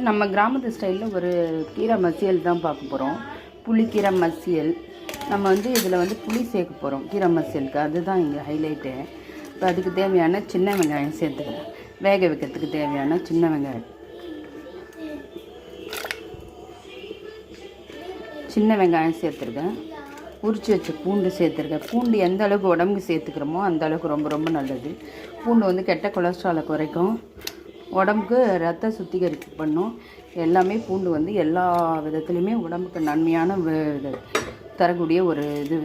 நம்ம கிராமத்து ஸ்டைலில் ஒரு கீரை மசியல் தான் பார்க்க போகிறோம். புளிக்கீரை மசியல். நம்ம வந்து இதில் வந்து புளி சேர்க்க போகிறோம் கீரை மசியலுக்கு. அதுதான் இங்கே ஹைலைட்டு. இப்போ அதுக்கு தேவையான சின்ன வெங்காயம் சேர்த்துக்கிறேன். வேக வைக்கிறதுக்கு தேவையான சின்ன வெங்காயம். சின்ன வெங்காயம் சேர்த்துருக்கேன். உரித்து வச்ச பூண்டு சேர்த்துருக்கேன். பூண்டு எந்த அளவுக்கு உடம்புக்கு சேர்த்துக்கிறோமோ அந்த அளவுக்கு ரொம்ப ரொம்ப நல்லது. பூண்டு வந்து கெட்ட கொலஸ்ட்ராலை குறைக்கும், உடம்புக்கு ரத்த சுத்திகரிப்பு பண்ணும். எல்லாமே பூண்டு வந்து எல்லா விதத்துலேயுமே உடம்புக்கு நன்மையான தரக்கூடிய ஒரு இது.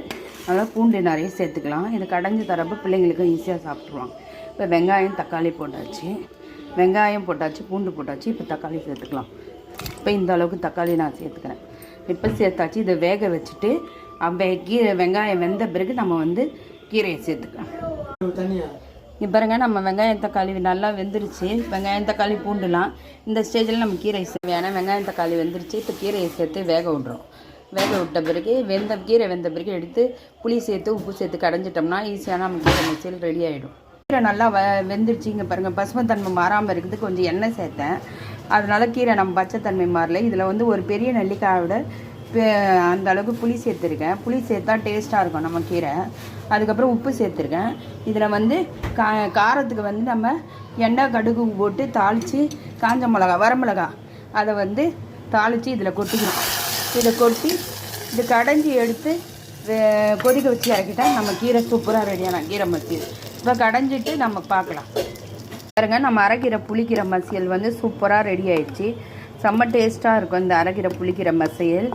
அதனால் பூண்டு நிறைய சேர்த்துக்கலாம். இது கடைஞ்சி தரப்போ பிள்ளைங்களுக்கு ஈஸியாக சாப்பிட்ருவாங்க. இப்போ வெங்காயம் தக்காளி போட்டாச்சு, வெங்காயம் போட்டாச்சு, பூண்டு போட்டாச்சு. இப்போ தக்காளி சேர்த்துக்கலாம். இப்போ இந்த அளவுக்கு தக்காளி நான் சேர்த்துக்கிறேன். இப்போ சேர்த்தாச்சு. இதை வேக வச்சுட்டு வெங்காயம் வெந்த பிறகு நம்ம வந்து கீரையை சேர்த்துக்கலாம். இப்போ பாருங்க, நம்ம வெங்காயம் தக்காளி நல்லா வெந்துருச்சு. வெங்காயம் தக்காளி பூண்டுலாம் இந்த ஸ்டேஜில் நம்ம கீரை தேவையான வெங்காயம் தக்காளி வெந்துருச்சு. இப்போ கீரையை சேர்த்து வேக விட்றோம். வேக விட்ட பிறகு கீரை வெந்த பிறகு எடுத்து புளி சேர்த்து உப்பு சேர்த்து கடைஞ்சிட்டோம்னா ஈஸியான நம்ம கீரை மசியல் ரெடி ஆகிடும். கீரை நல்லா வெந்துருச்சு. இங்கே பாருங்கள், பசுமைத்தன்மை மாறாமல் இருக்குது. கொஞ்சம் எண்ணெய் சேர்த்தேன், அதனால கீரை நம்ம பச்சைத்தன்மை மாறல. இதில் வந்து ஒரு பெரிய நெல்லிக்காயோட அந்த அளவுக்கு புளி சேர்த்துருக்கேன். புளி சேர்த்தா டேஸ்ட்டாக இருக்கும் நம்ம கீரை. அதுக்கப்புறம் உப்பு சேர்த்துருக்கேன். இதில் வந்து காரத்துக்கு வந்து நம்ம எண்ணெய் கடுகு போட்டு தாளித்து காஞ்ச மிளகா வரமிளகா அதை வந்து தாளித்து இதில் கொட்டிக்கணும். இதை கொட்டி இது கடைஞ்சி எடுத்து கொதிக்க வச்சு இறக்கிட்டால் நம்ம கீரை சூப்பராக ரெடியான கீரை மசியல். இப்போ கடைஞ்சிட்டு நம்ம பார்க்கலாம். பாருங்க, நம்ம அரைக்கீரை புளிக்கீரை மசியல் வந்து சூப்பராக ரெடி ஆயிடுச்சு. செம்ம டேஸ்ட்டாக இருக்கும் இந்த அரைக்கீரை புளிக்கீரை மசியல்.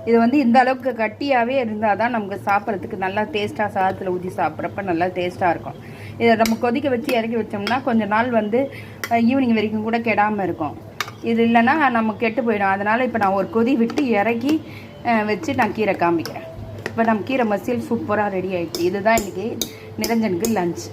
இது வந்து இந்த அளவுக்கு கட்டியாகவே இருந்தால் தான் நமக்கு சாப்பிட்றதுக்கு நல்லா டேஸ்ட்டாக, சாதத்தில் ஊற்றி சாப்பிட்றப்ப நல்லா டேஸ்ட்டாக இருக்கும். இதை நம்ம கொதிக்க வச்சு இறக்கி வச்சோம்னா கொஞ்சம் நாள் வந்து ஈவினிங் வரைக்கும் கூட கெடாமல் இருக்கும். இது இல்லைன்னா நம்ம கெட்டு போயிடும். அதனால் இப்போ நான் ஒரு கொதி விட்டு இறக்கி வச்சு நான் கீரை காமிக்கிறேன். இப்போ நம்ம கீரை மசியல் சூப்பராக ரெடி ஆகிடுச்சு. இதுதான் இன்றைக்கி நிரஞ்சனுக்கு லஞ்ச்.